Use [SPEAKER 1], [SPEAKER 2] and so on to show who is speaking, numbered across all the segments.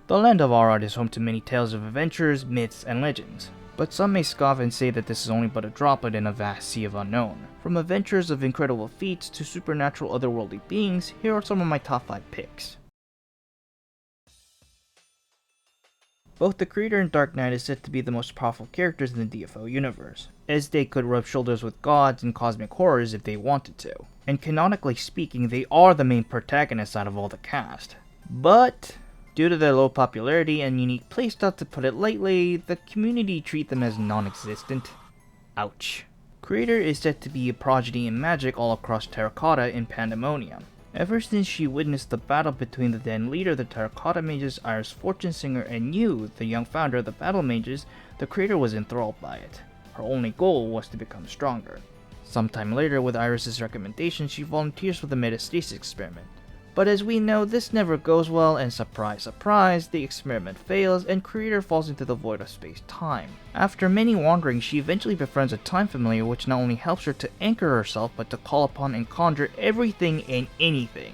[SPEAKER 1] The land of Arad is home to many tales of adventures, myths, and legends. But some may scoff and say that this is only but a droplet in a vast sea of unknown. From adventures of incredible feats to supernatural otherworldly beings, here are some of my top 5 picks. Both the Creator and Dark Knight is said to be the most powerful characters in the DFO universe, as they could rub shoulders with gods and cosmic horrors if they wanted to. And canonically speaking, they are the main protagonists out of all the cast. But due to their low popularity and unique playstyle, to put it lightly, the community treat them as non-existent. Ouch. Creator is said to be a prodigy in magic all across Terracotta in Pandemonium. Ever since she witnessed the battle between the then leader of the Terracotta Mages, Iris Fortunesinger, and you, the young founder of the Battle Mages, the Creator was enthralled by it. Her only goal was to become stronger. Sometime later, with Iris's recommendation, she volunteers for the metastasis experiment. But as we know, this never goes well, and surprise surprise, the experiment fails and Creator falls into the void of space-time. After many wanderings, she eventually befriends a time familiar which not only helps her to anchor herself, but to call upon and conjure everything and anything.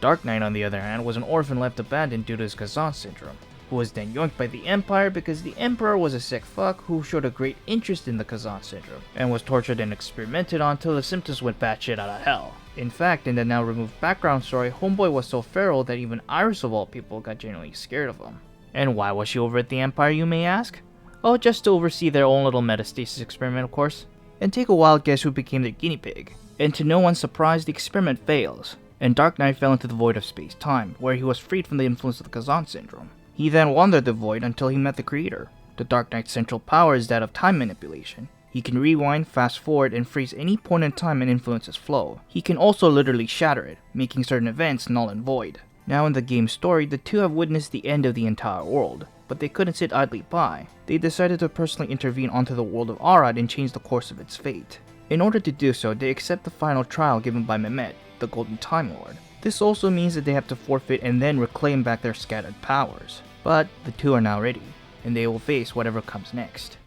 [SPEAKER 1] Dark Knight, on the other hand, was an orphan left abandoned due to his Kazan syndrome, who was then yoinked by the Empire because the Emperor was a sick fuck who showed a great interest in the Kazan syndrome, and was tortured and experimented on till the symptoms went batshit out of hell. In fact, in the now removed background story, Homeboy was so feral that even Iris of all people got genuinely scared of him. And why was she over at the Empire, you may ask? Oh, just to oversee their own little metastasis experiment, of course. And take a wild guess who became their guinea pig. And to no one's surprise, the experiment fails, and Dark Knight fell into the void of space-time, where he was freed from the influence of the Kazan syndrome. He then wandered the void until he met the Creator. The Dark Knight's central power is that of time manipulation. He can rewind, fast forward, and freeze any point in time and influence its flow. He can also literally shatter it, making certain events null and void. Now in the game's story, the two have witnessed the end of the entire world, but they couldn't sit idly by. They decided to personally intervene onto the world of Arad and change the course of its fate. In order to do so, they accept the final trial given by Mehmet, the Golden Time Lord. This also means that they have to forfeit and then reclaim back their scattered powers. But the two are now ready, and they will face whatever comes next.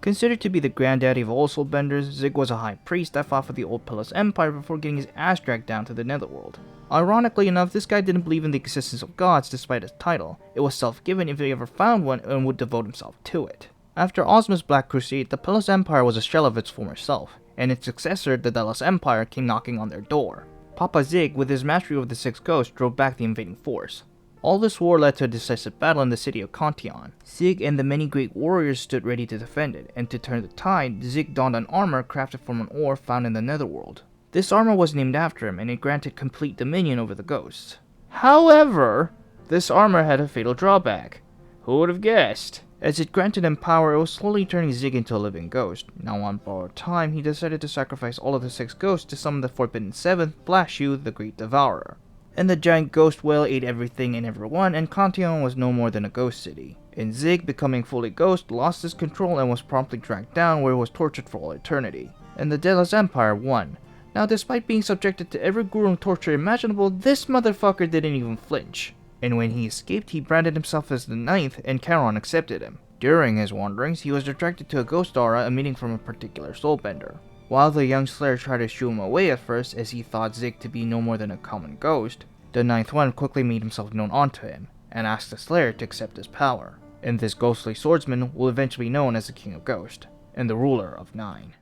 [SPEAKER 1] Considered to be the granddaddy of all soulbenders, Zig was a high priest that fought for the old Pelos Empire before getting his ass dragged down to the netherworld. Ironically enough, this guy didn't believe in the existence of gods despite his title. It was self-given if he ever found one and would devote himself to it. After Ozma's Black Crusade, the Pelos Empire was a shell of its former self, and its successor, the Delos Empire, came knocking on their door. Papa Zig, with his mastery over the Six Ghosts, drove back the invading force. All this war led to a decisive battle in the city of Cantillon. Zig and the many great warriors stood ready to defend it, and to turn the tide, Zig donned an armor crafted from an ore found in the netherworld. This armor was named after him, and it granted complete dominion over the ghosts. However, this armor had a fatal drawback. Who would have guessed? As it granted him power, it was slowly turning Zig into a living ghost. Now on borrowed time, he decided to sacrifice all of the 6 ghosts to summon the forbidden 7th, Blashu, the Great Devourer. And the giant ghost whale ate everything and everyone, and Cantillon was no more than a ghost city. And Zig, becoming fully ghost, lost his control and was promptly dragged down where he was tortured for all eternity. And the Delos Empire won. Now despite being subjected to every grueling torture imaginable, this motherfucker didn't even flinch. And when he escaped, he branded himself as the 9th, and Charon accepted him. During his wanderings, he was attracted to a ghost aura emitting from a particular soulbender. While the young slayer tried to shoo him away at first, as he thought Zig to be no more than a common ghost, the 9th one quickly made himself known onto him, and asked the slayer to accept his power. And this ghostly swordsman will eventually be known as the King of Ghosts, and the ruler of 9.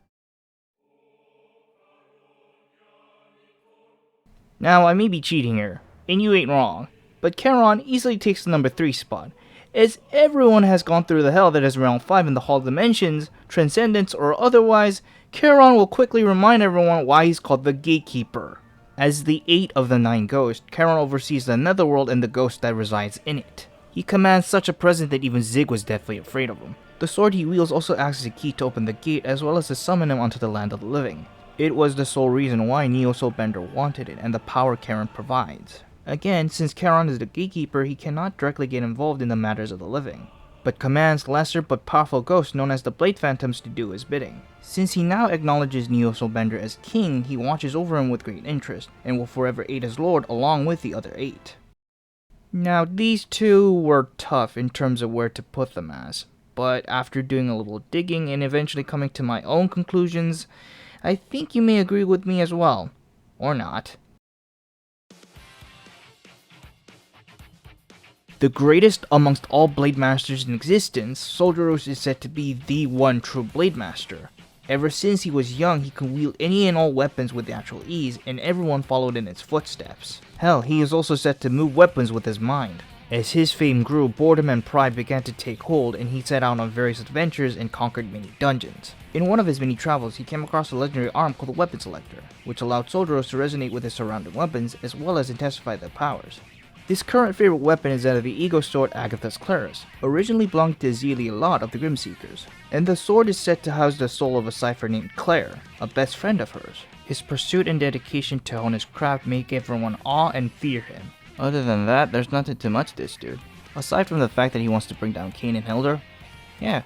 [SPEAKER 1] Now I may be cheating here, and you ain't wrong, but Charon easily takes the number 3 spot, as everyone has gone through the hell that is round 5 in the Hall of Dimensions, Transcendence, or otherwise. Charon will quickly remind everyone why he's called the Gatekeeper. As the 8th of the 9 ghosts, Charon oversees the netherworld and the ghost that resides in it. He commands such a presence that even Zig was deathly afraid of him. The sword he wields also acts as a key to open the gate, as well as to summon him onto the land of the living. It was the sole reason why Neo Soulbender wanted it, and the power Charon provides. Again, since Charon is the gatekeeper, he cannot directly get involved in the matters of the living, but commands lesser but powerful ghosts known as the Blade Phantoms to do his bidding. Since he now acknowledges Neo Soulbender as king, he watches over him with great interest, and will forever aid his lord along with the other 8. Now these two were tough in terms of where to put them as, but after doing a little digging and eventually coming to my own conclusions, I think you may agree with me as well. Or not. The greatest amongst all Blade Masters in existence, Soldiros is said to be the one true Blade Master. Ever since he was young, he could wield any and all weapons with natural ease, and everyone followed in his footsteps. Hell, he is also said to move weapons with his mind. As his fame grew, boredom and pride began to take hold, and he set out on various adventures and conquered many dungeons. In one of his many travels, he came across a legendary arm called the Weapon Selector, which allowed Soldiros to resonate with his surrounding weapons, as well as intensify their powers. His current favorite weapon is that of the Ego Sword Agatha's Claris, originally belonged to Zelia Lot of the Grimseekers, and the sword is said to house the soul of a cipher named Claire, a best friend of hers. His pursuit and dedication to hone his craft make everyone awe and fear him. Other than that, there's nothing too much to this dude. Aside from the fact that he wants to bring down Cain and Hildur, yeah.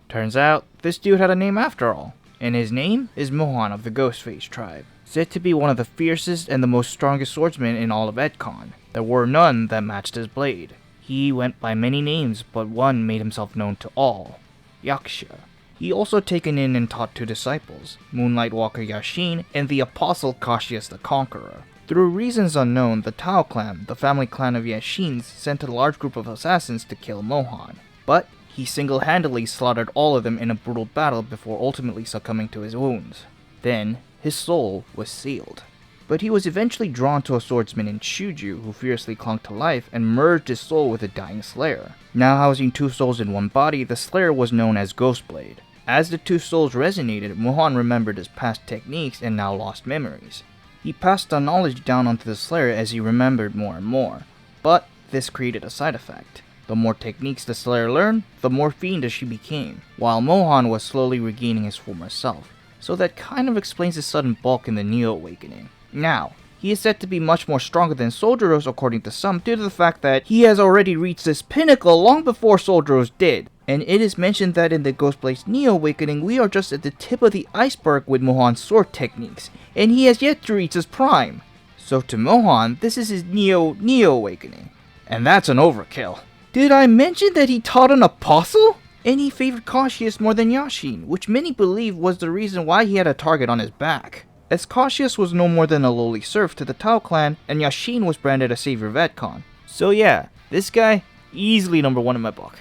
[SPEAKER 1] Turns out, this dude had a name after all, and his name is Mohan of the Ghostface tribe. Said to be one of the fiercest and the most strongest swordsmen in all of Edcon. There were none that matched his blade. He went by many names, but one made himself known to all, Yaksha. He also taken in and taught two disciples, Moonlight Walker Yashin and the Apostle Cassius the Conqueror. Through reasons unknown, the Tao clan, the family clan of Yashins, sent a large group of assassins to kill Mohan, but he single-handedly slaughtered all of them in a brutal battle before ultimately succumbing to his wounds. Then, his soul was sealed. But he was eventually drawn to a swordsman in Shuju who fiercely clung to life and merged his soul with the dying Slayer. Now housing two souls in one body, the Slayer was known as Ghostblade. As the two souls resonated, Mohan remembered his past techniques and now lost memories. He passed the knowledge down onto the Slayer as he remembered more and more, but this created a side effect. The more techniques the Slayer learned, the more fiendish she became, while Mohan was slowly regaining his former self. So that kind of explains his sudden bulk in the Neo-Awakening. Now, he is said to be much more stronger than Soldiros according to some due to the fact that he has already reached this pinnacle long before Soldiros did. And it is mentioned that in the Ghostblade's Neo-Awakening we are just at the tip of the iceberg with Mohan's sword techniques, and he has yet to reach his prime. So to Mohan, this is his Neo-Awakening. And that's an overkill. Did I mention that he taught an apostle? And he favored Cassius more than Yashin, which many believe was the reason why he had a target on his back. As Cassius was no more than a lowly serf to the Tao clan, and Yashin was branded a savior of Edcon. So yeah, this guy, easily number one in my book.